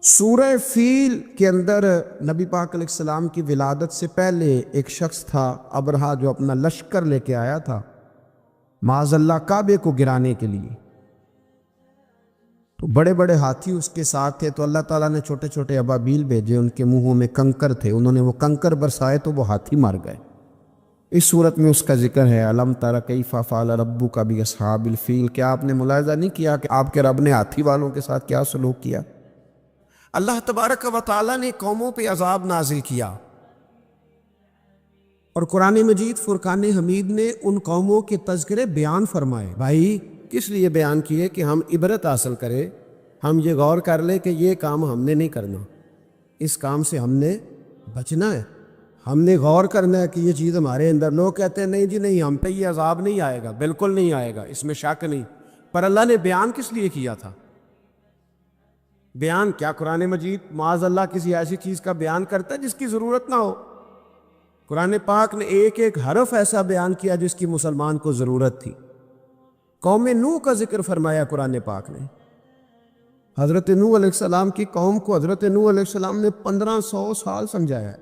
سورہ فیل کے اندر نبی پاک علیہ السلام کی ولادت سے پہلے ایک شخص تھا ابرہا، جو اپنا لشکر لے کے آیا تھا معاذ اللہ کعبے کو گرانے کے لیے۔ تو بڑے بڑے ہاتھی اس کے ساتھ تھے، تو اللہ تعالیٰ نے چھوٹے چھوٹے ابابیل بھیجے، ان کے منہوں میں کنکر تھے، انہوں نے وہ کنکر برسائے تو وہ ہاتھی مر گئے۔ اس صورت میں اس کا ذکر ہے الم تر کیف فعل ربک باصحاب الفیل۔ کیا آپ نے ملاحظہ نہیں کیا کہ آپ کے رب نے ہاتھی والوں کے ساتھ کیا سلوک کیا؟ اللہ تبارک و تعالیٰ نے قوموں پہ عذاب نازل کیا، اور قرآن مجید فرقان حمید نے ان قوموں کے تذکرے بیان فرمائے۔ بھائی کس لیے بیان کیے؟ کہ ہم عبرت حاصل کریں، ہم یہ غور کر لیں کہ یہ کام ہم نے نہیں کرنا، اس کام سے ہم نے بچنا ہے، ہم نے غور کرنا ہے کہ یہ چیز ہمارے اندر۔ لوگ کہتے ہیں نہیں جی نہیں، ہم پہ یہ عذاب نہیں آئے گا، بالکل نہیں آئے گا، اس میں شک نہیں۔ پر اللہ نے بیان کس لیے کیا تھا؟ بیان کیا قرآن مجید معاذ اللہ کسی ایسی چیز کا بیان کرتا ہے جس کی ضرورت نہ ہو؟ قرآن پاک نے ایک ایک حرف ایسا بیان کیا جس کی مسلمان کو ضرورت تھی۔ قوم نوح کا ذکر فرمایا قرآن پاک نے۔ حضرت نوح علیہ السلام کی قوم کو حضرت نوح علیہ السلام نے 1500 سال سمجھایا ہے۔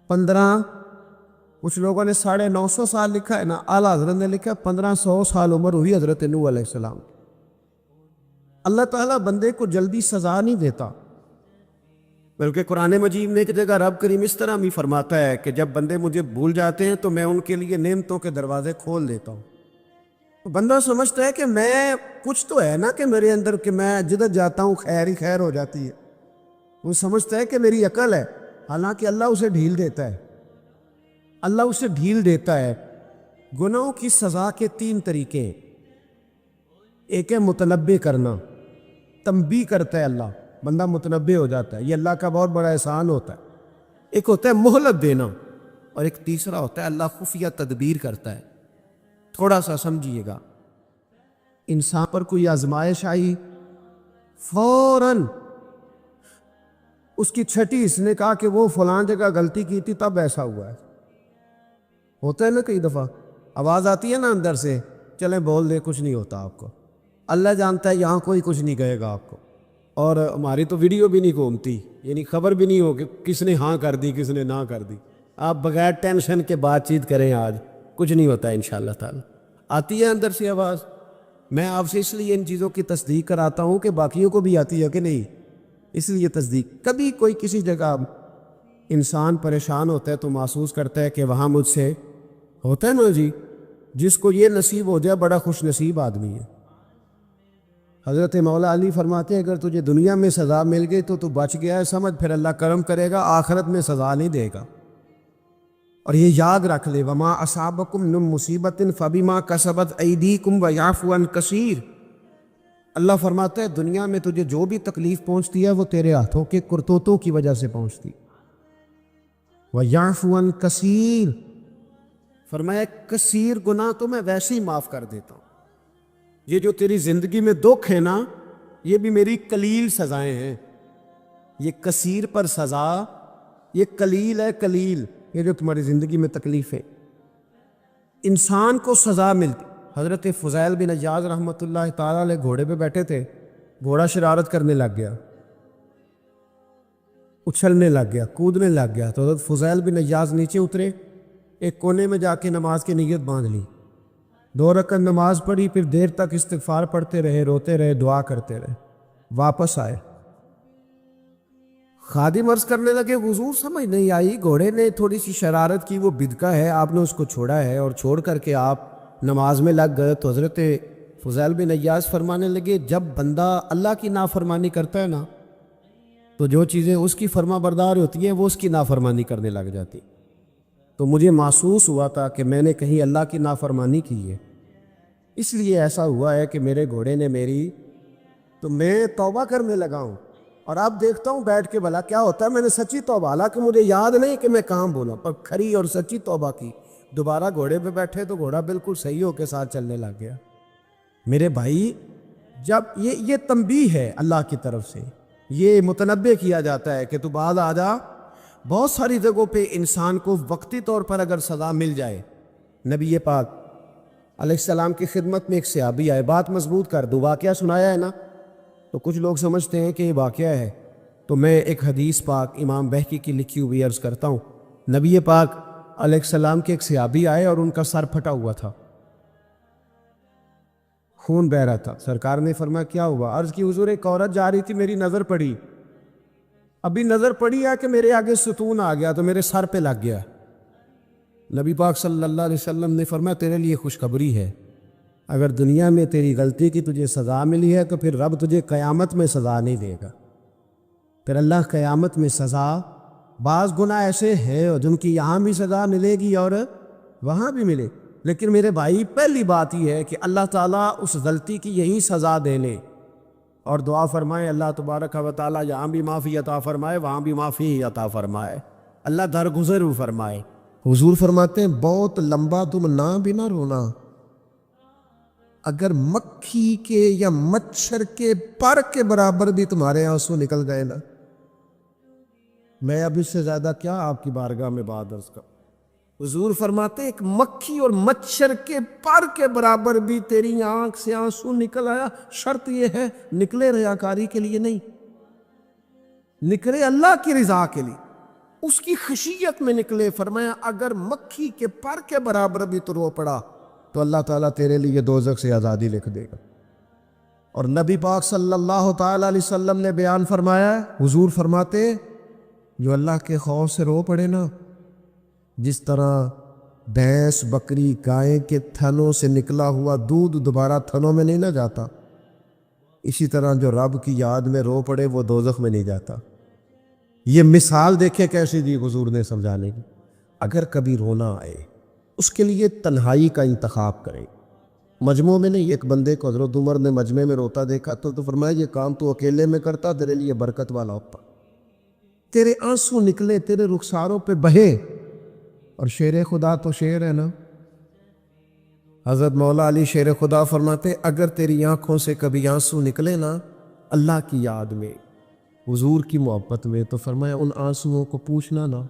15، کچھ لوگوں نے 950 سال لکھا ہے نا، اعلیٰ حضرت نے لکھا 1500 سال عمر ہوئی حضرت نوح علیہ السلام۔ اللہ تعالیٰ بندے کو جلدی سزا نہیں دیتا، بلکہ قرآن مجید میں ایک جگہ رب کریم اس طرح بھی فرماتا ہے کہ جب بندے مجھے بھول جاتے ہیں تو میں ان کے لیے نعمتوں کے دروازے کھول دیتا ہوں۔ بندہ سمجھتا ہے کہ میں کچھ تو ہے نا کہ میرے اندر، کہ میں جدھر جاتا ہوں خیر ہی خیر ہو جاتی ہے، وہ سمجھتا ہے کہ میری عقل ہے، حالانکہ اللہ اسے ڈھیل دیتا ہے۔ اللہ اسے ڈھیل دیتا ہے۔ گناہوں کی سزا کے 3 طریقے ہیں۔ ایک ہے متنبع کرنا، تنبیہ کرتا ہے اللہ، بندہ متنبع ہو جاتا ہے، یہ اللہ کا بہت بڑا احسان ہوتا ہے۔ ایک ہوتا ہے مہلت دینا، اور ایک تیسرا ہوتا ہے اللہ خفیہ تدبیر کرتا ہے۔ تھوڑا سا سمجھیے گا، انسان پر کوئی آزمائش آئی، فوراً اس کی چھٹی اس نے کہا کہ وہ فلاں جگہ غلطی کی تھی تب ایسا ہوا ہے۔ ہوتا ہے نا کئی دفعہ، آواز آتی ہے نا اندر سے، چلیں بول دے کچھ نہیں ہوتا آپ کو، اللہ جانتا ہے یہاں کوئی کچھ نہیں کہے گا آپ کو، اور ہماری تو ویڈیو بھی نہیں گھومتی، یعنی خبر بھی نہیں ہو کہ کس نے ہاں کر دی کس نے نہ کر دی۔ آپ بغیر ٹینشن کے بات چیت کریں، آج کچھ نہیں ہوتا انشاءاللہ تعالی۔ آتی ہے اندر سے آواز، میں آپ سے اس لیے ان چیزوں کی تصدیق کراتا ہوں کہ باقیوں کو بھی آتی ہے کہ نہیں، اس لیے تصدیق۔ کبھی کوئی کسی جگہ انسان پریشان ہوتا ہے تو محسوس کرتا ہے کہ وہاں مجھ سے ہوتا ہے نا جی، جس کو یہ نصیب ہو جائے بڑا خوش نصیب آدمی ہے۔ حضرت مولا علی فرماتے ہیں اگر تجھے دنیا میں سزا مل گئی تو بچ گیا ہے، سمجھ پھر اللہ کرم کرے گا، آخرت میں سزا نہیں دے گا۔ اور یہ یاد رکھ لے، وما اصابکم من مصیبت فبما کسبت ایدیکم ویعفو عن کثیر۔ اللہ فرماتا ہے دنیا میں تجھے جو بھی تکلیف پہنچتی ہے وہ تیرے ہاتھوں کے کرتوتوں کی وجہ سے پہنچتی، ویعفو عن کثیر، فرمایا کثیر گناہ تو میں ویسے ہی معاف کر دیتا ہوں۔ یہ جو تیری زندگی میں دکھ ہے نا، یہ بھی میری قلیل سزائیں ہیں۔ یہ کثیر پر سزا، یہ قلیل ہے، قلیل یہ جو تمہاری زندگی میں تکلیف ہے۔ انسان کو سزا ملتی۔ حضرت فضیل بن عیاض رحمۃ اللہ تعالیٰ علیہ گھوڑے پہ بیٹھے تھے، گھوڑا شرارت کرنے لگ گیا، اچھلنے لگ گیا، کودنے لگ گیا، تو حضرت فضیل بن عیاض نیچے اترے، ایک کونے میں جا کے نماز کی نیت باندھ لی، 2 رکعت نماز پڑھی، پھر دیر تک استغفار پڑھتے رہے، روتے رہے، دعا کرتے رہے، واپس آئے۔ خادم عرض کرنے لگے حضور سمجھ نہیں آئی، گھوڑے نے تھوڑی سی شرارت کی، وہ بدکا ہے، آپ نے اس کو چھوڑا ہے اور چھوڑ کر کے آپ نماز میں لگ گئے۔ تو حضرت فضیل بن عیاض فرمانے لگے جب بندہ اللہ کی نافرمانی کرتا ہے نا، تو جو چیزیں اس کی فرما بردار ہوتی ہیں وہ اس کی نافرمانی کرنے لگ جاتی۔ تو مجھے محسوس ہوا تھا کہ میں نے کہیں اللہ کی نافرمانی کی ہے، اس لیے ایسا ہوا ہے کہ میرے گھوڑے نے میری، تو میں توبہ کرنے لگا ہوں، اور اب دیکھتا ہوں بیٹھ کے بھلا کیا ہوتا ہے۔ میں نے سچی توبہ، حالانکہ مجھے یاد نہیں کہ میں کہاں بولا، پر کھری اور سچی توبہ کی۔ دوبارہ گھوڑے پہ بیٹھے تو گھوڑا بالکل صحیح ہو کے ساتھ چلنے لگ گیا۔ میرے بھائی، جب یہ تنبیہ ہے اللہ کی طرف سے، یہ متنبع کیا جاتا ہے کہ تو بعد آ جا۔ بہت ساری جگہوں پہ انسان کو وقتی طور پر اگر سزا مل جائے، نبی پاک علیہ السلام کی خدمت میں ایک صحابی آئے، بات مضبوط کر دو، واقعہ سنایا ہے نا، تو کچھ لوگ سمجھتے ہیں کہ یہ واقعہ ہے، تو میں ایک حدیث پاک امام بہقی کی لکھی ہوئی عرض کرتا ہوں۔ نبی پاک علیہ السلام کے ایک صحابی آئے اور ان کا سر پھٹا ہوا تھا، خون بہہ رہا تھا۔ سرکار نے فرمایا کیا ہوا؟ عرض کی حضور ایک عورت جا رہی تھی، میری نظر پڑی، ابھی نظر پڑی ہے کہ میرے آگے ستون آ گیا تو میرے سر پہ لگ گیا۔ نبی پاک صلی اللہ علیہ وسلم نے فرمایا تیرے لیے خوشخبری ہے، اگر دنیا میں تیری غلطی کی تجھے سزا ملی ہے تو پھر رب تجھے قیامت میں سزا نہیں دے گا۔ پھر اللہ قیامت میں سزا، بعض گناہ ایسے ہیں جن کی یہاں بھی سزا ملے گی اور وہاں بھی ملے، لیکن میرے بھائی پہلی بات یہ ہے کہ اللہ تعالیٰ اس غلطی کی یہی سزا دے لے، اور دعا فرمائے اللہ تبارک و تعالیٰ یہاں بھی معافی عطا فرمائے وہاں بھی معافی عطا فرمائے، اللہ درگزر فرمائے۔ حضور فرماتے ہیں بہت لمبا تم نہ بھی نہ رونا، اگر مکھی کے یا مچھر کے پر کے برابر بھی تمہارے آنسو نکل گئے نا، میں اب اس سے زیادہ کیا آپ کی بارگاہ میں بات عرض کروں۔ حضور فرماتے ہیں ایک مکھی اور مچھر کے پر کے برابر بھی تیری آنکھ سے آنسو نکل آیا، شرط یہ ہے نکلے ریاکاری کے لیے نہیں، نکلے اللہ کی رضا کے لیے، اس کی خشیت میں نکلے۔ فرمایا اگر مکھی کے پر کے برابر بھی تو رو پڑا تو اللہ تعالیٰ تیرے لیے دوزخ سے آزادی لکھ دے گا۔ اور نبی پاک صلی اللہ تعالیٰ علیہ وسلم نے بیان فرمایا ہے، حضور فرماتے جو اللہ کے خوف سے رو پڑے نا، جس طرح بھینس بکری گائے کے تھنوں سے نکلا ہوا دودھ دوبارہ تھنوں میں نہیں نہ جاتا، اسی طرح جو رب کی یاد میں رو پڑے وہ دوزخ میں نہیں جاتا۔ یہ مثال دیکھے کیسی دی حضور نے سمجھانے کی۔ اگر کبھی رونا آئے اس کے لیے تنہائی کا انتخاب کریں، مجمع میں نہیں۔ ایک بندے کو حضرت عمر نے مجمع میں روتا دیکھا تو فرمایا یہ کام تو اکیلے میں کرتا، تیرے لیے برکت والا ہوتا، تیرے آنسو نکلے، تیرے رخساروں پہ بہے۔ اور شیر خدا تو شیر ہے نا، حضرت مولا علی شیر خدا فرماتے اگر تیری آنکھوں سے کبھی آنسو نکلے نا اللہ کی یاد میں، حضور کی محبت میں، تو فرمایا ان آنسوؤں کو پوچھنا نا،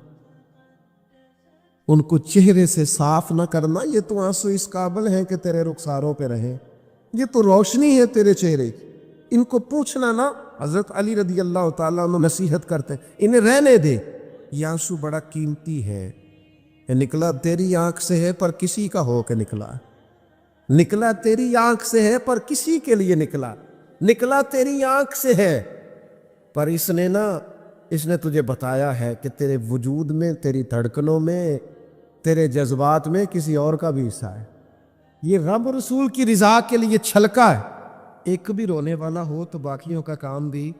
ان کو چہرے سے صاف نہ کرنا، یہ تو آنسو اس قابل ہیں کہ تیرے رخساروں پہ رہیں، یہ تو روشنی ہے تیرے چہرے کی، ان کو پوچھنا نا۔ حضرت علی رضی اللہ تعالیٰ عنہ نصیحت کرتے ہیں انہیں رہنے دے، یہ آنسو بڑا قیمتی ہے، یہ نکلا تیری آنکھ سے ہے پر کسی کا ہو کے نکلا، نکلا تیری آنکھ سے ہے پر کسی کے لیے نکلا، نکلا تیری آنکھ سے ہے پر اس نے تجھے بتایا ہے کہ تیرے وجود میں، تیری دھڑکنوں میں، تیرے جذبات میں کسی اور کا بھی حصہ ہے۔ یہ رب رسول کی رضا کے لیے چھلکا ہے۔ ایک بھی رونے والا ہو تو باقیوں کا کام بھی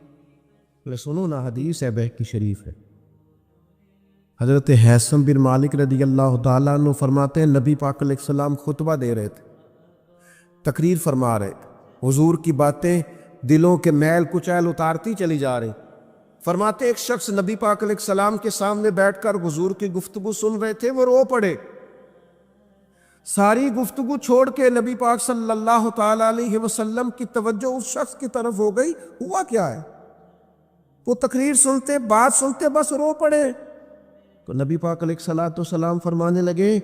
سنو نا، حدیث ہے بہقی شریف ہے۔ حضرت حیثم بن مالک رضی اللہ تعالیٰ عنہ فرماتے ہیں نبی پاک علیہ السلام خطبہ دے رہے تھے، تقریر فرما رہے تھے، حضور کی باتیں دلوں کے میل کچیل اتارتی چلی جا رہی۔ فرماتے ایک شخص نبی پاک علیہ السلام کے سامنے بیٹھ کر حضور کی گفتگو سن رہے تھے، وہ رو پڑے، ساری گفتگو چھوڑ کے نبی پاک صلی اللہ تعالیٰ علیہ وسلم کی توجہ اس شخص کی طرف ہو گئی۔ ہوا کیا ہے؟ وہ تقریر سنتے، بات سنتے، بس رو پڑے۔ تو نبی پاک علیہ السلام فرمانے لگے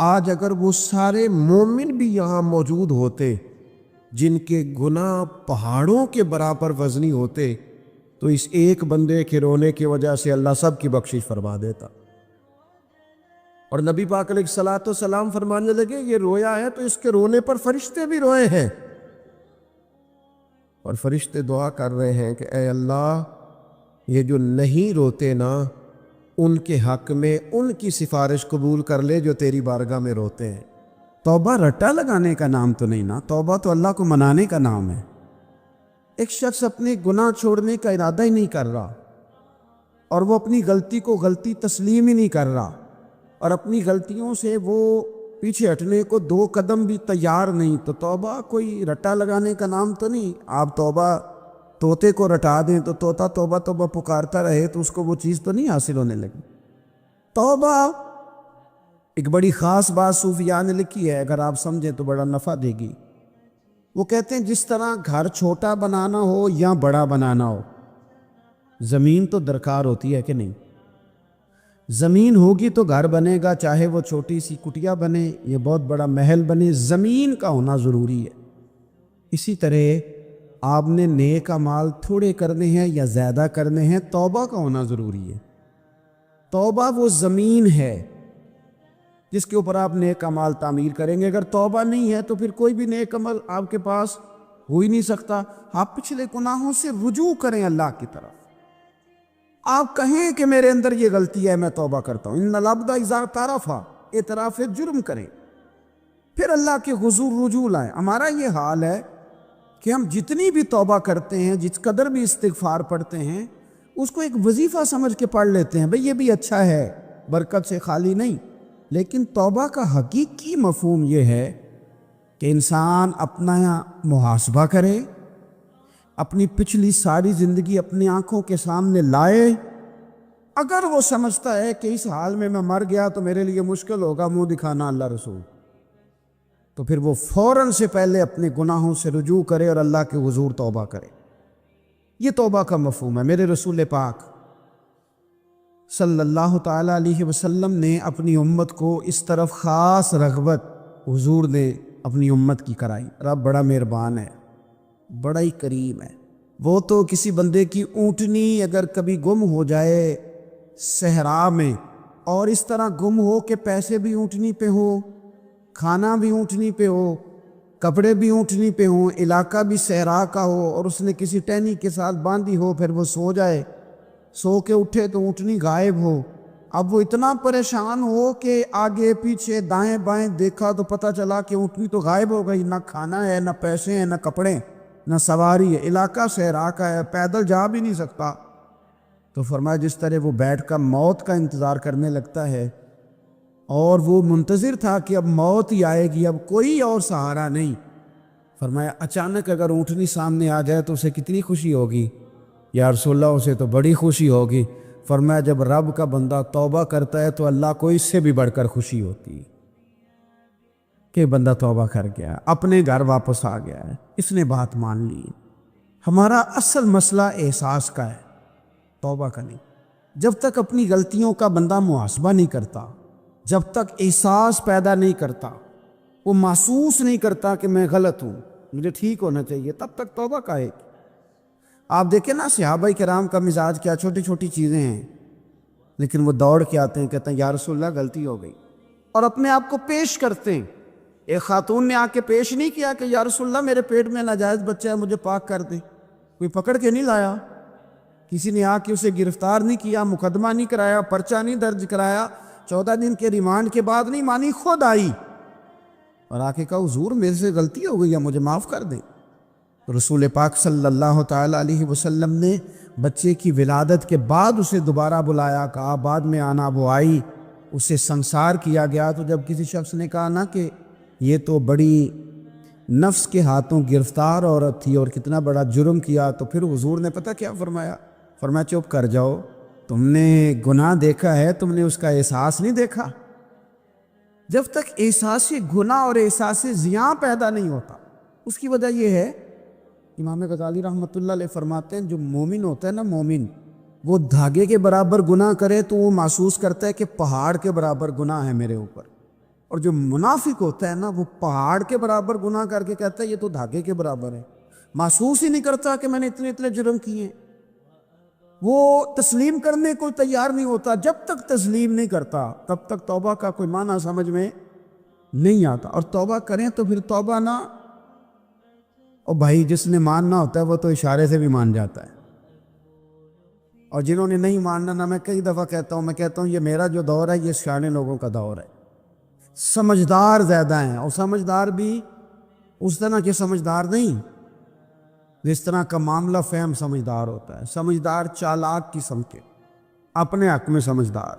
آج اگر وہ سارے مومن بھی یہاں موجود ہوتے جن کے گناہ پہاڑوں کے برابر وزنی ہوتے تو اس ایک بندے کے رونے کی وجہ سے اللہ سب کی بخشش فرما دیتا۔ اور نبی پاک علیہ السلام فرمانے لگے یہ رویا ہے تو اس کے رونے پر فرشتے بھی روئے ہیں، اور فرشتے دعا کر رہے ہیں کہ اے اللہ یہ جو نہیں روتے نا ان کے حق میں ان کی سفارش قبول کر لے جو تیری بارگاہ میں روتے ہیں۔ توبہ رٹا لگانے کا نام تو نہیں نا، توبہ تو اللہ کو منانے کا نام ہے۔ ایک شخص اپنے گناہ چھوڑنے کا ارادہ ہی نہیں کر رہا اور وہ اپنی غلطی کو غلطی تسلیم ہی نہیں کر رہا، اور اپنی غلطیوں سے وہ پیچھے ہٹنے کو دو قدم بھی تیار نہیں، تو توبہ کوئی رٹا لگانے کا نام تو نہیں۔ آپ توبہ طوطے کو رٹا دیں تو طوطا توبہ توبہ پکارتا رہے تو اس کو وہ چیز تو نہیں حاصل ہونے لگی۔ توبہ ایک بڑی خاص بات صوفیاء نے لکھی ہے، اگر آپ سمجھیں تو بڑا نفع دے گی۔ وہ کہتے ہیں جس طرح گھر چھوٹا بنانا ہو یا بڑا بنانا ہو، زمین تو درکار ہوتی ہے کہ نہیں؟ زمین ہوگی تو گھر بنے گا، چاہے وہ چھوٹی سی کٹیا بنے یا بہت بڑا محل بنے، زمین کا ہونا ضروری ہے۔ اسی طرح آپ نے نیک اعمال تھوڑے کرنے ہیں یا زیادہ کرنے ہیں، توبہ کا ہونا ضروری ہے۔ توبہ وہ زمین ہے جس کے اوپر آپ نیک اعمال تعمیر کریں گے۔ اگر توبہ نہیں ہے تو پھر کوئی بھی نیک عمل آپ کے پاس ہو ہی نہیں سکتا۔ آپ پچھلے گناہوں سے رجوع کریں اللہ کی طرف، آپ کہیں کہ میرے اندر یہ غلطی ہے، میں توبہ کرتا ہوں۔ ان العبد اذا اعترف، اعتراف جرم کریں، پھر اللہ کے حضور رجوع لائیں۔ ہمارا یہ حال ہے کہ ہم جتنی بھی توبہ کرتے ہیں، جس قدر بھی استغفار پڑھتے ہیں، اس کو ایک وظیفہ سمجھ کے پڑھ لیتے ہیں، بھئی یہ بھی اچھا ہے، برکت سے خالی نہیں۔ لیکن توبہ کا حقیقی مفہوم یہ ہے کہ انسان اپنا محاسبہ کرے، اپنی پچھلی ساری زندگی اپنی آنکھوں کے سامنے لائے۔ اگر وہ سمجھتا ہے کہ اس حال میں مر گیا تو میرے لیے مشکل ہوگا منہ دکھانا اللہ رسول، تو پھر وہ فوراً سے پہلے اپنے گناہوں سے رجوع کرے اور اللہ کے حضور توبہ کرے۔ یہ توبہ کا مفہوم ہے۔ میرے رسول پاک صلی اللہ تعالیٰ علیہ وسلم نے اپنی امت کو اس طرف خاص رغبت حضور نے اپنی امت کی کرائی۔ رب بڑا مہربان ہے، بڑا ہی کریم ہے۔ وہ تو کسی بندے کی اونٹنی اگر کبھی گم ہو جائے صحرا میں، اور اس طرح گم ہو کہ پیسے بھی اونٹنی پہ ہو، کھانا بھی اونٹنی پہ ہو، کپڑے بھی اونٹنی پہ ہوں، علاقہ بھی صحرا کا ہو، اور اس نے کسی ٹہنی کے ساتھ باندھی ہو، پھر وہ سو جائے، سو کے اٹھے تو اونٹنی غائب ہو۔ اب وہ اتنا پریشان ہو کہ آگے پیچھے دائیں بائیں دیکھا تو پتہ چلا کہ اونٹنی تو غائب ہو گئی، نہ کھانا ہے، نہ پیسے ہیں، نہ کپڑے، نہ سواری ہے، علاقہ صحرا کا ہے، پیدل جا بھی نہیں سکتا۔ تو فرمایا جس طرح وہ بیٹھ کر موت کا انتظار کرنے لگتا ہے، اور وہ منتظر تھا کہ اب موت ہی آئے گی، اب کوئی اور سہارا نہیں، فرمایا اچانک اگر اونٹنی سامنے آ جائے تو اسے کتنی خوشی ہوگی؟ یا رسول اللہ اسے تو بڑی خوشی ہوگی۔ فرمایا جب رب کا بندہ توبہ کرتا ہے تو اللہ کو اس سے بھی بڑھ کر خوشی ہوتی ہے کہ بندہ توبہ کر گیا، اپنے گھر واپس آ گیا ہے، اس نے بات مان لی۔ ہمارا اصل مسئلہ احساس کا ہے، توبہ کا نہیں۔ جب تک اپنی غلطیوں کا بندہ محاسبہ نہیں کرتا، جب تک احساس پیدا نہیں کرتا، وہ محسوس نہیں کرتا کہ میں غلط ہوں، مجھے ٹھیک ہونا چاہیے، تب تک توبہ کا ہے۔ آپ دیکھیں نا صحابہ کرام کا مزاج کیا، چھوٹی چھوٹی چیزیں ہیں لیکن وہ دوڑ کے آتے ہیں، کہتے ہیں یا رسول اللہ غلطی ہو گئی، اور اپنے آپ کو پیش کرتے ہیں۔ ایک خاتون نے آ کے پیش نہیں کیا کہ یا رسول اللہ میرے پیٹ میں ناجائز بچہ ہے، مجھے پاک کر دیں، کوئی پکڑ کے نہیں لایا، کسی نے آ کے اسے گرفتار نہیں کیا، مقدمہ نہیں کرایا، پرچہ نہیں درج کرایا، 14 دن کے ریمانڈ کے بعد نہیں مانی، خود آئی اور آ کے کہا حضور میرے سے غلطی ہو گئی ہے، مجھے معاف کر دیں۔ رسول پاک صلی اللہ تعالیٰ علیہ وسلم نے بچے کی ولادت کے بعد اسے دوبارہ بلایا، کہا بعد میں آنا، وہ آئی، اسے سنسار کیا گیا۔ تو جب کسی شخص نے کہا نا کہ یہ تو بڑی نفس کے ہاتھوں گرفتار عورت تھی اور کتنا بڑا جرم کیا، تو پھر حضور نے پتہ کیا فرمایا؟ فرمایا چپ کر جاؤ، تم نے گناہ دیکھا ہے، تم نے اس کا احساس نہیں دیکھا۔ جب تک احساس گناہ اور احساس زیاں پیدا نہیں ہوتا، اس کی وجہ یہ ہے، امام غزالی رحمۃ اللہ علیہ فرماتے ہیں جو مومن ہوتا ہے نا، مومن وہ دھاگے کے برابر گناہ کرے تو وہ محسوس کرتا ہے کہ پہاڑ کے برابر گناہ ہے میرے اوپر، اور جو منافق ہوتا ہے نا وہ پہاڑ کے برابر گناہ کر کے کہتا ہے یہ تو دھاگے کے برابر ہے، محسوس ہی نہیں کرتا کہ میں نے اتنے جرم کیے ہیں۔ وہ تسلیم کرنے کو تیار نہیں ہوتا، جب تک تسلیم نہیں کرتا تب تک توبہ کا کوئی معنی سمجھ میں نہیں آتا۔ اور توبہ کریں تو پھر توبہ نہ، اور بھائی جس نے ماننا ہوتا ہے وہ تو اشارے سے بھی مان جاتا ہے، اور جنہوں نے نہیں ماننا نا، میں کئی دفعہ کہتا ہوں یہ میرا جو دور ہے یہ سیانے لوگوں کا دور ہے، سمجھدار زیادہ ہیں، اور سمجھدار بھی اس طرح کے سمجھدار نہیں جس طرح کا معاملہ فہم سمجھدار ہوتا ہے۔ سمجھدار چالاک قسم کے، اپنے حق میں سمجھدار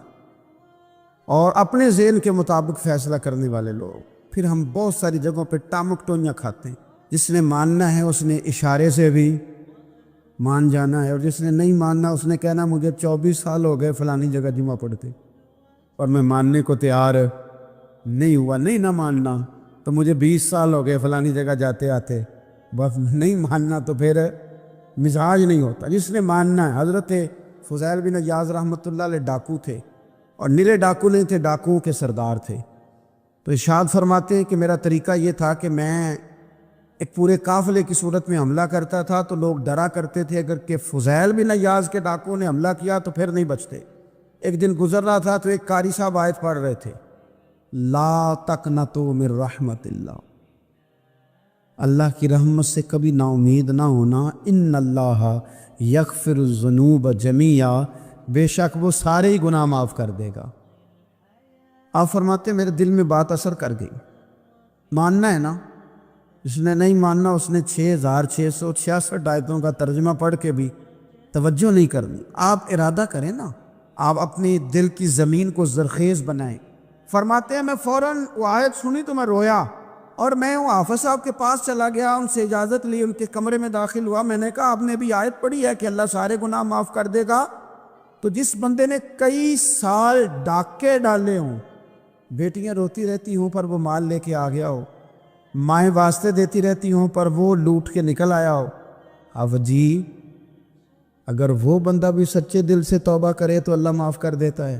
اور اپنے ذہن کے مطابق فیصلہ کرنے والے لوگ۔ پھر ہم بہت ساری جگہوں پہ ٹامک ٹونیاں کھاتے ہیں، جس نے ماننا ہے اس نے اشارے سے بھی مان جانا ہے، اور جس نے نہیں ماننا اس نے کہنا مجھے 24 سال ہو گئے فلانی جگہ جمعہ پڑھتے اور میں ماننے کو تیار نہیں ہوا۔ نہیں نہ ماننا تو مجھے 20 سال ہو گئے فلانی جگہ جاتے آتے، بس نہیں ماننا تو پھر مزاج نہیں ہوتا۔ جس نے ماننا ہے، حضرت فضیل بن عیاض رحمۃ اللہ علیہ ڈاکو تھے، اور نرے ڈاکو نہیں تھے، ڈاکوؤں کے سردار تھے۔ تو ارشاد فرماتے ہیں کہ میرا طریقہ یہ تھا کہ میں ایک پورے قافلے کی صورت میں حملہ کرتا تھا تو لوگ ڈرا کرتے تھے اگر کہ فضیل بن عیاض کے ڈاکوؤں نے حملہ کیا تو پھر نہیں بچتے۔ ایک دن گزر رہا تھا تو ایک قاری صاحب آیت پڑھ رہے تھے، لا تقنطوا من رحمت اللہ، اللہ کی رحمت سے کبھی نا امید نہ ہونا، ان اللہ یغفر الذنوب جمیعا، بے شک وہ سارے ہی گناہ معاف کر دے گا۔ آپ فرماتے ہیں میرے دل میں بات اثر کر گئی، ماننا ہے نا۔ جس نے نہیں ماننا اس نے 6666 آیتوں کا ترجمہ پڑھ کے بھی توجہ نہیں کرنی۔ آپ ارادہ کریں نا، آپ اپنی دل کی زمین کو زرخیز بنائیں۔ فرماتے ہیں میں فوراً وہ آیت سنی تو میں رویا، اور میں وہ حافظ صاحب کے پاس چلا گیا، ان سے اجازت لی، ان کے کمرے میں داخل ہوا۔ میں نے کہا آپ نے بھی آیت پڑھی ہے کہ اللہ سارے گناہ معاف کر دے گا؟ تو جس بندے نے کئی سال ڈاکے ڈالے ہوں، بیٹیاں روتی رہتی ہوں پر وہ مال لے کے آ گیا ہو، مائیں واسطے دیتی رہتی ہوں پر وہ لوٹ کے نکل آیا ہو، اب جی اگر وہ بندہ بھی سچے دل سے توبہ کرے تو اللہ معاف کر دیتا ہے۔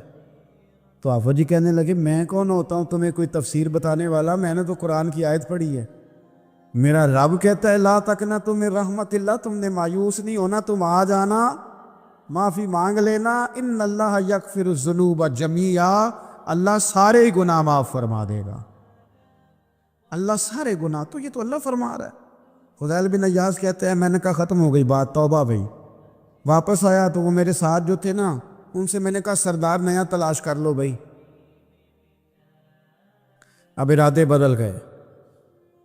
تو آفا جی کہنے لگے میں کون ہوتا ہوں تمہیں کوئی تفسیر بتانے والا، میں نے تو قرآن کی آیت پڑھی ہے، میرا رب کہتا ہے لا تقنطوا من رحمت اللہ، تم نے مایوس نہیں ہونا، تم آ جانا، معافی مانگ لینا، ان اللہ یغفر الذنوب جمیعا، اللہ سارے گناہ معاف فرما دے گا، اللہ سارے گناہ۔ تو یہ تو اللہ فرما رہا ہے۔ فضیل بن عیاض کہتے ہیں میں نے کہا ختم ہو گئی بات، توبہ بھائی۔ واپس آیا تو وہ میرے ساتھ جو تھے نا ان سے میں نے کہا سردار نیا تلاش کر لو بھائی۔ اب ارادے بدل گئے،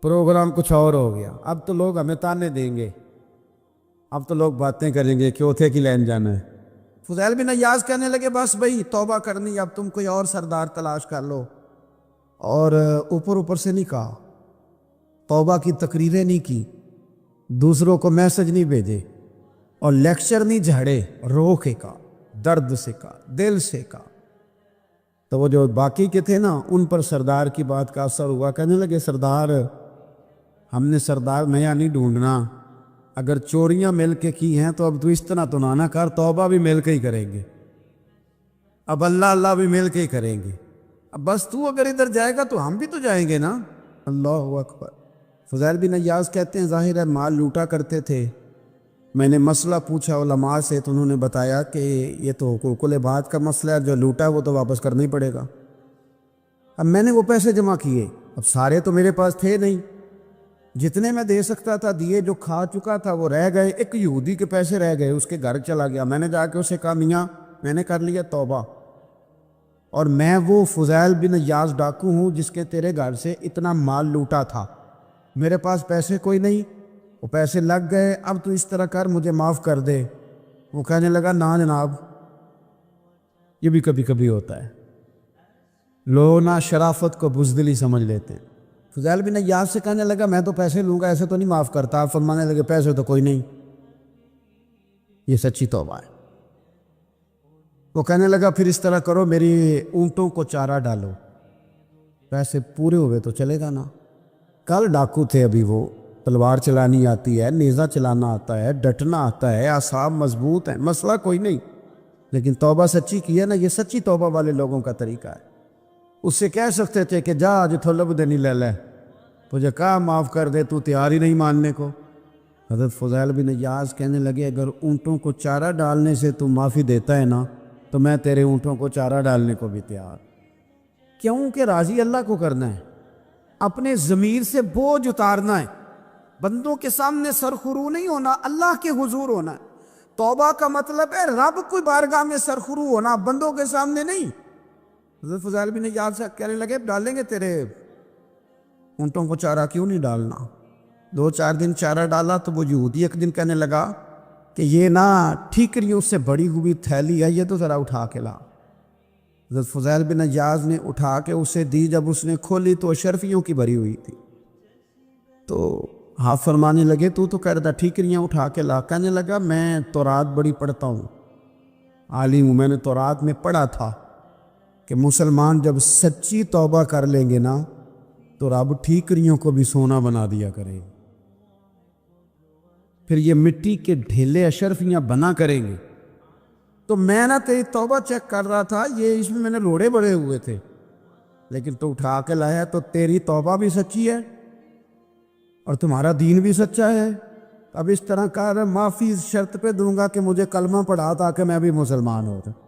پروگرام کچھ اور ہو گیا، اب تو لوگ ہمیں تانے دیں گے، اب تو لوگ باتیں کریں گے کہ اوتھے کی لین جانا ہے۔ فضیل بن عیاض کہنے لگے بس بھائی توبہ کرنی، اب تم کوئی اور سردار تلاش کر لو، اور اوپر سے نہیں کہا، توبہ کی تقریریں نہیں کی، دوسروں کو میسج نہیں بھیجے، اور لیکچر نہیں جھاڑے، رو کے کہا، درد سے کہا، دل سے کہا۔ تو وہ جو باقی کے تھے نا ان پر سردار کی بات کا اثر ہوا، کہنے لگے سردار ہم نے سردار نیا نہیں ڈھونڈنا، اگر چوریاں مل کے کی ہیں تو اب تو اس طرح تو نہ کر، توبہ بھی مل کے ہی کریں گے، اب اللہ بھی مل کے ہی کریں گے، اب بس تو اگر ادھر جائے گا تو ہم بھی تو جائیں گے نا۔ اللہ اکبر۔ فضیل بن عیاض کہتے ہیں ظاہر ہے مال لوٹا کرتے تھے، میں نے مسئلہ پوچھا علماء سے تو انہوں نے بتایا کہ یہ تو حقوق العباد کا مسئلہ ہے، جو لوٹا ہے وہ تو واپس کرنا ہی پڑے گا۔ اب میں نے وہ پیسے جمع کیے، اب سارے تو میرے پاس تھے نہیں، جتنے میں دے سکتا تھا دیے، جو کھا چکا تھا وہ رہ گئے، ایک یہودی کے پیسے رہ گئے، اس کے گھر چلا گیا، میں نے جا کے اسے کہا میاں میں نے کر لیا توبہ، اور میں وہ فضیل بن عیاض ڈاکو ہوں جس کے تیرے گھر سے اتنا مال لوٹا تھا، میرے پاس پیسے کوئی نہیں، وہ پیسے لگ گئے، اب تو اس طرح کر مجھے معاف کر دے۔ وہ کہنے لگا نا جناب، یہ بھی کبھی کبھی ہوتا ہے، لوگ نا شرافت کو بزدلی سمجھ لیتے ہیں۔ فضیل بن عیاض سے کہنے لگا میں تو پیسے لوں گا، ایسے تو نہیں معاف کرتا۔ آپ فرمانے لگے پیسے تو کوئی نہیں، یہ سچی توبہ ہے۔ وہ کہنے لگا پھر اس طرح کرو، میری اونٹوں کو چارہ ڈالو، پیسے پورے ہوئے تو چلے گا نا۔ کل ڈاکو تھے، ابھی وہ تلوار چلانی آتی ہے، نیزہ چلانا آتا ہے، ڈٹنا آتا ہے، اعصاب مضبوط ہیں، مسئلہ کوئی نہیں، لیکن توبہ سچی کی ہے نا، یہ سچی توبہ والے لوگوں کا طریقہ ہے۔ اس سے کہہ سکتے تھے کہ جا آج تھولب دینی لے لے، تجھے کہا معاف کر دے، تو تیار ہی نہیں ماننے کو۔ حضرت فضیل بن عیاض کہنے لگے اگر اونٹوں کو چارہ ڈالنے سے تو معافی دیتا ہے نا تو میں تیرے اونٹوں کو چارہ ڈالنے کو بھی تیار، کیوں کہ راضی اللہ کو کرنا ہے، اپنے ضمیر سے بوجھ اتارنا ہے، بندوں کے سامنے سرخرو نہیں ہونا، اللہ کے حضور ہونا ہے۔ توبہ کا مطلب ہے رب کوئی بارگاہ میں سرخرو ہونا، بندوں کے سامنے نہیں۔ حضرت فضیل بن عیاض سے کہنے لگے ڈالیں گے تیرے اونٹوں کو چارہ، کیوں نہیں ڈالنا؟ 2-4 دن چارہ ڈالا تو وہ یہودی ایک دن کہنے لگا کہ یہ نا ٹھیکریوں سے بڑی ہوئی تھیلی ہے، یہ تو ذرا اٹھا کے لا۔ حضرت فضیل بن عیاض نے اٹھا کے اسے دی، جب اس نے کھولی تو اشرفیوں کی بھری ہوئی تھی، تو آپ فرمانے لگے تو کہہ رہا تھا ٹھیکریاں اٹھا کے لا۔ کہنے لگا میں تورات بڑی پڑھتا ہوں، عالم ہوں، میں نے تورات میں پڑھا تھا کہ مسلمان جب سچی توبہ کر لیں گے نا تو رب ٹھیکریوں کو بھی سونا بنا دیا کرے، پھر یہ مٹی کے ڈھیلے اشرفیاں بنا کریں گے۔ تو میں نا تیری توبہ چیک کر رہا تھا، یہ اس میں نے روڑے بڑے ہوئے تھے، لیکن تو اٹھا کے لایا تو تیری توبہ بھی سچی ہے اور تمہارا دین بھی سچا ہے. اب اس طرح کہا رہا معافی اس شرط پہ دوں گا کہ مجھے کلمہ پڑھا تاکہ میں بھی مسلمان ہو جاؤں.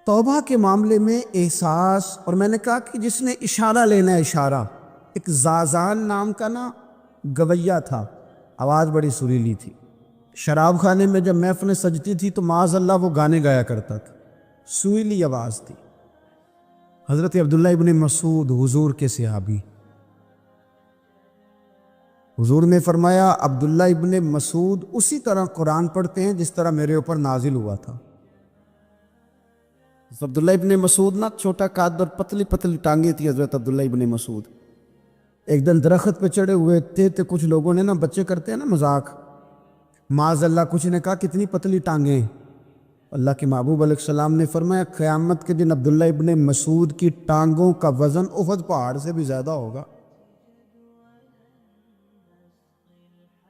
توبہ کے معاملے میں احساس، اور میں نے کہا کہ جس نے اشارہ لینا ہے اشارہ، ایک زازان نام کا نا گویہ تھا، آواز بڑی سریلی تھی. شراب خانے میں جب محفلیں سجتی تھی تو معاذ اللہ وہ گانے گایا کرتا تھا، سریلی آواز تھی. حضرت عبداللہ ابن مسعود حضور کے صحابی، حضور نے فرمایا عبداللہ ابن مسعود اسی طرح قرآن پڑھتے ہیں جس طرح میرے اوپر نازل ہوا تھا. عبداللہ ابن مسعود نا چھوٹا قد اور پتلی پتلی ٹانگیں تھی حضرت عبداللہ ابن مسعود. ایک دن درخت پہ چڑھے ہوئے تھے تو کچھ لوگوں نے نا، بچے کرتے ہیں نا مذاق، معاذ اللہ کچھ نے کہا کتنی پتلی ٹانگیں. اللہ کے محبوب علیہ السلام نے فرمایا قیامت کے دن عبداللہ ابن مسعود کی ٹانگوں کا وزن احد پہاڑ سے بھی زیادہ ہوگا.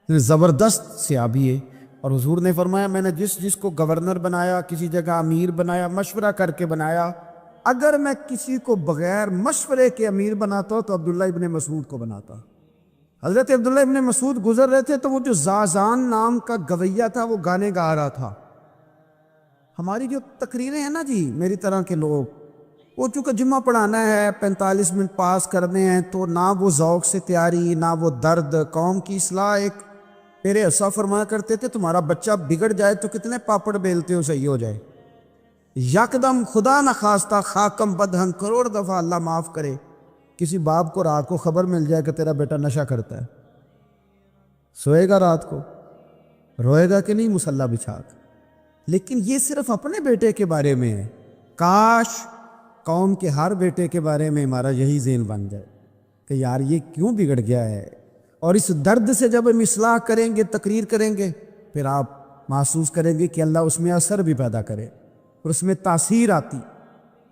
زبردست صحابی ہے. اور حضور نے فرمایا میں نے جس کو گورنر بنایا، کسی جگہ امیر بنایا، مشورہ کر کے بنایا، اگر میں کسی کو بغیر مشورے کے امیر بناتا تو عبداللہ ابن مسعود کو بناتا. حضرت عبداللہ ابن مسعود گزر رہے تھے تو وہ جو زازان نام کا گویہ تھا وہ گانے گا رہا تھا. ہماری جو تقریریں ہیں نا جی، میری طرح کے لوگ، وہ چونکہ جمعہ پڑھانا ہے، 45 منٹ پاس کرنے ہیں، تو نہ وہ ذوق سے تیاری، نہ وہ درد. قوم کی اصلاح، ایک میرے اسا فرمایا کرتے تھے تمہارا بچہ بگڑ جائے تو کتنے پاپڑ بیلتے ہو صحیح ہو جائے. یکدم خدا نہ خواستہ خاکم بدہن کروڑ دفعہ اللہ معاف کرے کسی باپ کو رات کو خبر مل جائے کہ تیرا بیٹا نشہ کرتا ہے، سوئے گا رات کو؟ روئے گا کہ نہیں مصلی بچھا کے؟ لیکن یہ صرف اپنے بیٹے کے بارے میں ہے. کاش قوم کے ہر بیٹے کے بارے میں ہمارا یہی ذہن بن جائے کہ یار یہ کیوں بگڑ گیا ہے. اور اس درد سے جب ہم اصلاح کریں گے، تقریر کریں گے، پھر آپ محسوس کریں گے کہ اللہ اس میں اثر بھی پیدا کرے اور اس میں تاثیر آتی.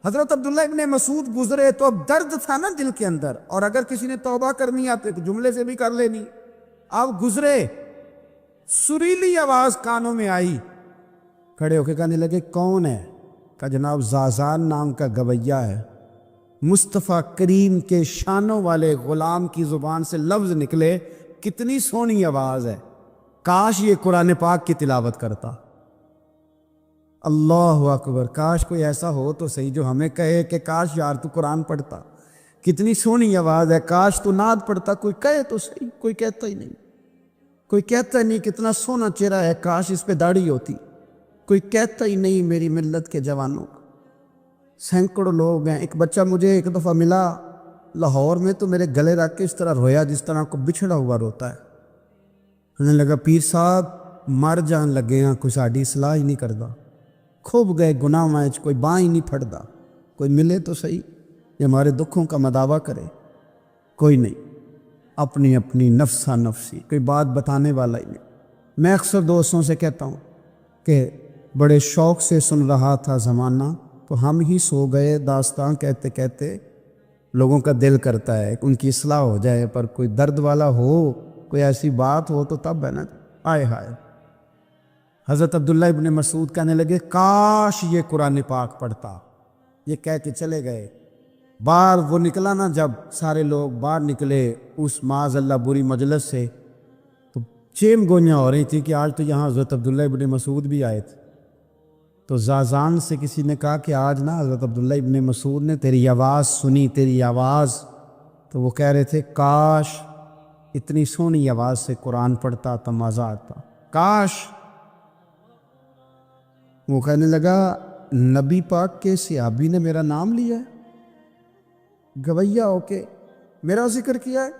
حضرت عبداللہ ابن مسعود گزرے تو اب درد تھا نا دل کے اندر، اور اگر کسی نے توبہ کرنی آتے تو جملے سے بھی کر لینی. اب گزرے، سریلی آواز کانوں میں آئی، کھڑے ہو کے کہنے لگے کون ہے؟ کہ جناب زازان نام کا گویہ ہے. مصطفیٰ کریم کے شانوں والے غلام کی زبان سے لفظ نکلے، کتنی سونی آواز ہے، کاش یہ قرآن پاک کی تلاوت کرتا. اللہ اکبر، کاش کوئی ایسا ہو تو صحیح جو ہمیں کہے کہ کاش یار تو قرآن پڑھتا، کتنی سونی آواز ہے، کاش تو نعت پڑھتا. کوئی کہے تو صحیح، کوئی کہتا ہی نہیں. کوئی کہتا ہی نہیں کتنا سونا چہرہ ہے، کاش اس پہ داڑھی ہوتی. کوئی کہتا ہی نہیں میری ملت کے جوانوں. سینکڑوں لوگ ہیں. ایک بچہ مجھے ایک دفعہ ملا لاہور میں تو میرے گلے رکھ کے اس طرح رویا جس طرح کو بچھڑا ہوا روتا ہے. انہیں لگا پیر صاحب مر جان لگے ہیں، کوئی ساڑی اصلاح ہی نہیں کرتا، کھوب گئے گناہ وائچ، کوئی باں ہی نہیں پھڑتا. کوئی ملے تو صحیح یہ ہمارے دکھوں کا مداوع کرے. کوئی نہیں، اپنی اپنی نفسا نفسی، کوئی بات بتانے والا ہی نہیں. میں اکثر دوستوں سے کہتا ہوں کہ بڑے شوق سے سن رہا تھا زمانہ تو ہم ہی سو گئے داستان کہتے کہتے. لوگوں کا دل کرتا ہے ان کی اصلاح ہو جائے، پر کوئی درد والا ہو، کوئی ایسی بات ہو تو تب ہے نا. آئے ہائے. حضرت عبداللہ ابن مسعود کہنے لگے کاش یہ قرآن پاک پڑھتا. یہ کہہ کے چلے گئے. باہر وہ نکلا نا، جب سارے لوگ باہر نکلے اس معاذ اللہ بری مجلس سے، تو چیم گوئیاں ہو رہی تھی کہ آج تو یہاں حضرت عبداللہ ابن مسعود بھی آئے تھے. تو زازان سے کسی نے کہا کہ آج نا حضرت عبداللہ ابن مسعود نے تیری آواز سنی، تیری آواز. تو وہ کہہ رہے تھے کاش اتنی سونی آواز سے قرآن پڑھتا تو مزہ آتا، کاش. وہ کہنے لگا نبی پاک کے صحابی نے میرا نام لیا ہے، گویہ ہو کے میرا ذکر کیا ہے.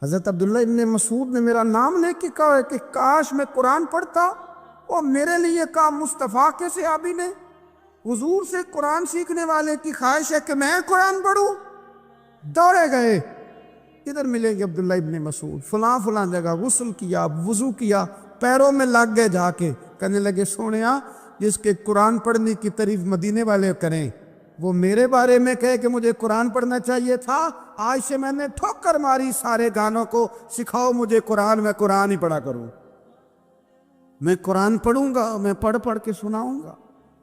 حضرت عبداللہ ابن مسعود نے میرا نام لے کے کہا ہے کہ کاش میں قرآن پڑھتا. اور میرے لیے کہا مصطفیٰ کے صحابی نے، حضور سے قرآن سیکھنے والے کی خواہش ہے کہ میں قرآن پڑھوں. دوڑے گئے، ادھر ملیں گے عبداللہ ابن مسعود، فلاں فلاں جگہ غسل کیا، وضو کیا، پیروں میں لگ گئے جا کے. کہنے لگے سونیا جس کے قرآن پڑھنے کی تعریف مدینے والے کریں وہ میرے بارے میں کہے کہ مجھے قرآن پڑھنا چاہیے تھا. آج سے میں نے ٹھوکر ماری سارے گانوں کو، سکھاؤ مجھے قرآن، میں قرآن ہی پڑھا کروں. میں قرآن پڑھوں گا، میں پڑھ پڑھ کے سناؤں گا.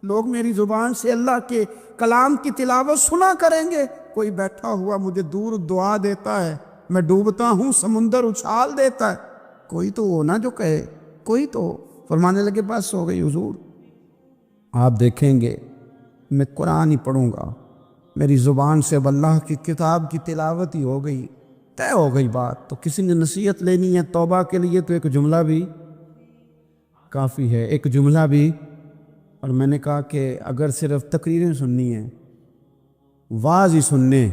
لوگ میری زبان سے اللہ کے کلام کی تلاوت سنا کریں گے. کوئی بیٹھا ہوا مجھے دور دعا دیتا ہے میں ڈوبتا ہوں سمندر اچھال دیتا ہے، کوئی تو ہو نا جو کہے، کوئی تو ہو۔ فرمانے لگے بس ہو گئی حضور، آپ دیکھیں گے میں قرآن ہی پڑھوں گا، میری زبان سے اب اللہ کی کتاب کی تلاوت ہی ہو گئی، طے ہو گئی بات۔ تو کسی نے نصیحت لینی ہے توبہ کے لیے تو ایک جملہ بھی کافی ہے، ایک جملہ بھی۔ اور میں نے کہا کہ اگر صرف تقریریں سننی ہیں، واعظ ہی سننے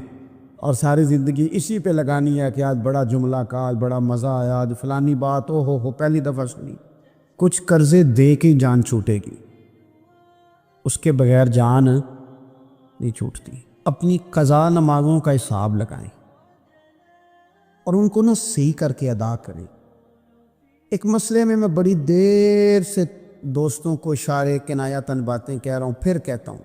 اور ساری زندگی اسی پہ لگانی ہے کہ آج بڑا جملہ کا، آج بڑا مزہ آیا، آج فلانی بات ہو پہلی دفعہ سنی، کچھ قرضے دے کے ہی جان چھوٹے گی، اس کے بغیر جان نہیں چھوٹتی۔ اپنی قضا نمازوں کا حساب لگائیں اور ان کو صحیح کر کے ادا کریں۔ ایک مسئلے میں بڑی دیر سے دوستوں کو اشارے کنایتاً باتیں کہہ رہا ہوں، پھر کہتا ہوں،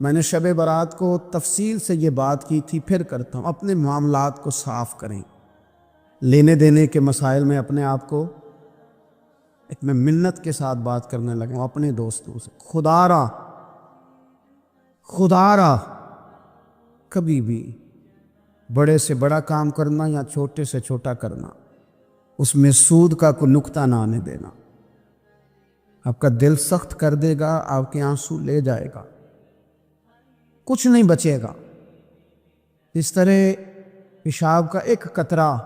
میں نے شب برات کو تفصیل سے یہ بات کی تھی، پھر کرتا ہوں، اپنے معاملات کو صاف کریں۔ لینے دینے کے مسائل میں اپنے آپ کو ایک میں منت کے ساتھ بات کرنے لگا ہوں اپنے دوستوں سے، خدا را کبھی بھی بڑے سے بڑا کام کرنا یا چھوٹے سے چھوٹا کرنا، اس میں سود کا کوئی نقطہ نہ آنے دینا۔ آپ کا دل سخت کر دے گا، آپ کے آنسو لے جائے گا، کچھ نہیں بچے گا۔ اس طرح پیشاب کا ایک قطرہ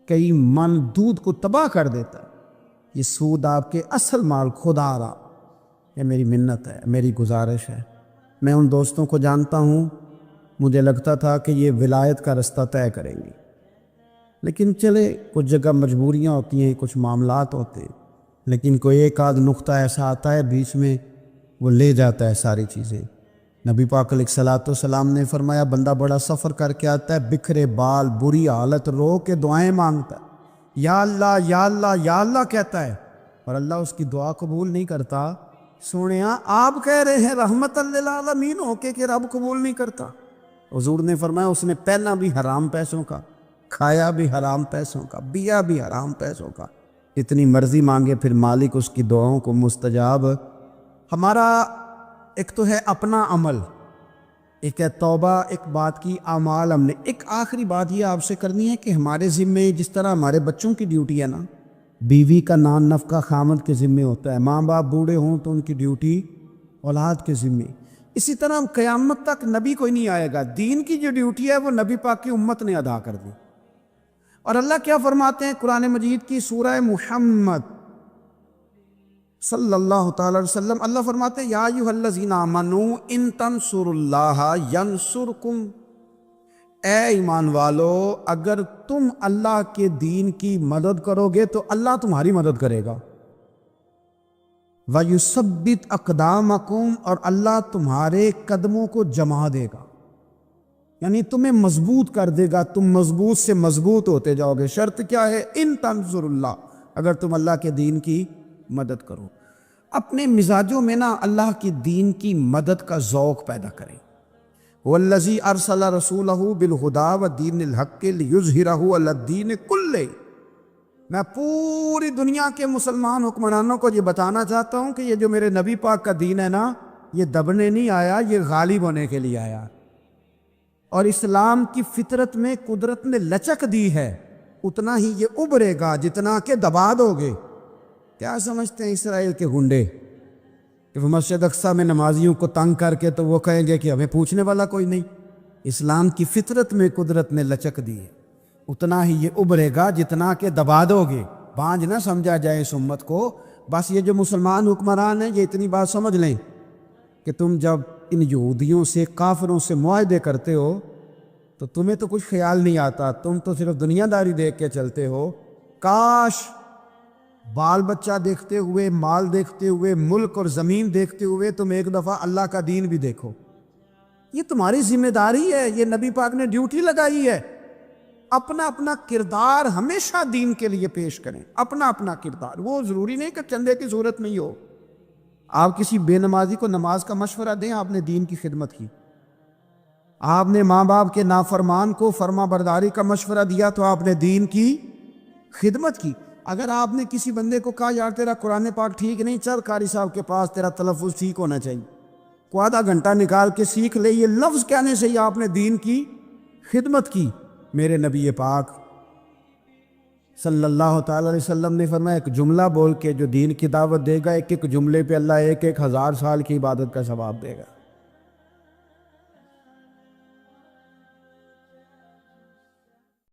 کئی من دودھ کو تباہ کر دیتا ہے۔ یہ سود آپ کے اصل مال، خدا را، یہ میری منت ہے، میری گزارش ہے۔ میں ان دوستوں کو جانتا ہوں، مجھے لگتا تھا کہ یہ ولایت کا رستہ طے کریں گی، لیکن چلے کچھ جگہ مجبوریاں ہوتی ہیں، کچھ معاملات ہوتے ہیں، لیکن کوئی ایک آدھ نقطہ ایسا آتا ہے بیچ میں، وہ لے جاتا ہے ساری چیزیں۔ نبی پاک علیہ الصلوۃ والسلام نے فرمایا بندہ بڑا سفر کر کے آتا ہے، بکھرے بال، بری حالت، رو کے دعائیں مانگتا ہے، یا اللہ یا اللہ یا اللہ کہتا ہے، اور اللہ اس کی دعا قبول نہیں کرتا۔ سونیا آپ کہہ رہے ہیں رحمت للعالمین ہو کے کہ رب قبول نہیں کرتا۔ حضور نے فرمایا اس نے پہنا بھی حرام پیسوں کا، کھایا بھی حرام پیسوں کا، پیا بھی حرام پیسوں کا، اتنی مرضی مانگے پھر مالک اس کی دعاؤں کو مستجاب۔ ہمارا ایک تو ہے اپنا عمل، ایک ہے توبہ، ایک بات کی اعمال۔ ہم نے ایک آخری بات یہ آپ سے کرنی ہے کہ ہمارے ذمے جس طرح ہمارے بچوں کی ڈیوٹی ہے نا، بیوی کا نان نفقہ خامد کے ذمے ہوتا ہے، ماں باپ بوڑھے ہوں تو ان کی ڈیوٹی اولاد کے ذمے، اسی طرح ہم قیامت تک نبی کوئی نہیں آئے گا، دین کی جو ڈیوٹی ہے وہ نبی پاک کی امت نے ادا کر دی۔ اور اللہ کیا فرماتے ہیں قرآن مجید کی سورہ محمد صلی اللہ تعالی علیہ وسلم، اللہ فرماتے ہیں یا ایھا الذین آمنوا ان تنصروا اللہ ینصرکم، اے ایمان والو اگر تم اللہ کے دین کی مدد کرو گے تو اللہ تمہاری مدد کرے گا، وَيُثَبِّتْ أَقْدَامَكُمْ، اور اللہ تمہارے قدموں کو جما دے گا، یعنی تمہیں مضبوط کر دے گا، تم مضبوط سے مضبوط ہوتے جاؤ گے۔ شرط کیا ہے؟ ان تنصر اللہ، اگر تم اللہ کے دین کی مدد کرو۔ اپنے مزاجوں میں نا اللہ کی دین کی مدد کا ذوق پیدا کریں۔ وَالَّذِي أَرْسَلَ رَسُولَهُ بِالْهُدَىٰ وَدِينِ الْحَقِّ لِيُظْهِرَهُ عَلَى الدِّينِ كُلِّهِ، میں پوری دنیا کے مسلمان حکمرانوں کو یہ بتانا چاہتا ہوں کہ یہ جو میرے نبی پاک کا دین ہے نا، یہ دبنے نہیں آیا، یہ غالب ہونے کے لیے آیا۔ اور اسلام کی فطرت میں قدرت نے لچک دی ہے، اتنا ہی یہ ابھرے گا جتنا کہ دبا دو گے۔ کیا سمجھتے ہیں اسرائیل کے گنڈے کہ وہ مسجد اقصیٰ میں نمازیوں کو تنگ کر کے تو وہ کہیں گے کہ ہمیں پوچھنے والا کوئی نہیں؟ اسلام کی فطرت میں قدرت نے لچک دی ہے، اتنا ہی یہ ابھرے گا جتنا کہ دبا دو گے۔ بانجھ نہ سمجھا جائے اس امت کو، بس یہ جو مسلمان حکمران ہیں یہ اتنی بات سمجھ لیں کہ تم جب ان یہودیوں سے، کافروں سے معاہدے کرتے ہو تو تمہیں تو کچھ خیال نہیں آتا، تم تو صرف دنیا داری دیکھ کے چلتے ہو۔ کاش بال بچہ دیکھتے ہوئے، مال دیکھتے ہوئے، ملک اور زمین دیکھتے ہوئے تم ایک دفعہ اللہ کا دین بھی دیکھو۔ یہ تمہاری ذمہ داری ہے، یہ نبی پاک نے ڈیوٹی لگائی ہے۔ اپنا اپنا کردار ہمیشہ دین کے لیے پیش کریں، اپنا اپنا کردار۔ وہ ضروری نہیں کہ چندے کی صورت میں ہی ہو۔ آپ کسی بے نمازی کو نماز کا مشورہ دیں، آپ نے دین کی خدمت کی۔ آپ نے ماں باپ کے نافرمان کو فرما برداری کا مشورہ دیا تو آپ نے دین کی خدمت کی۔ اگر آپ نے کسی بندے کو کہا یار تیرا قرآن پاک ٹھیک نہیں، چل قاری صاحب کے پاس، تیرا تلفظ ٹھیک ہونا چاہیے، کو آدھا گھنٹہ نکال کے سیکھ لے، یہ لفظ کہنے سے ہی آپ نے دین کی خدمت کی۔ میرے نبی پاک صلی اللہ تعالی علیہ وسلم نے فرمایا ایک جملہ بول کے جو دین کی دعوت دے گا، ایک ایک جملے پہ اللہ 1,000 سال کی عبادت کا ثواب دے گا۔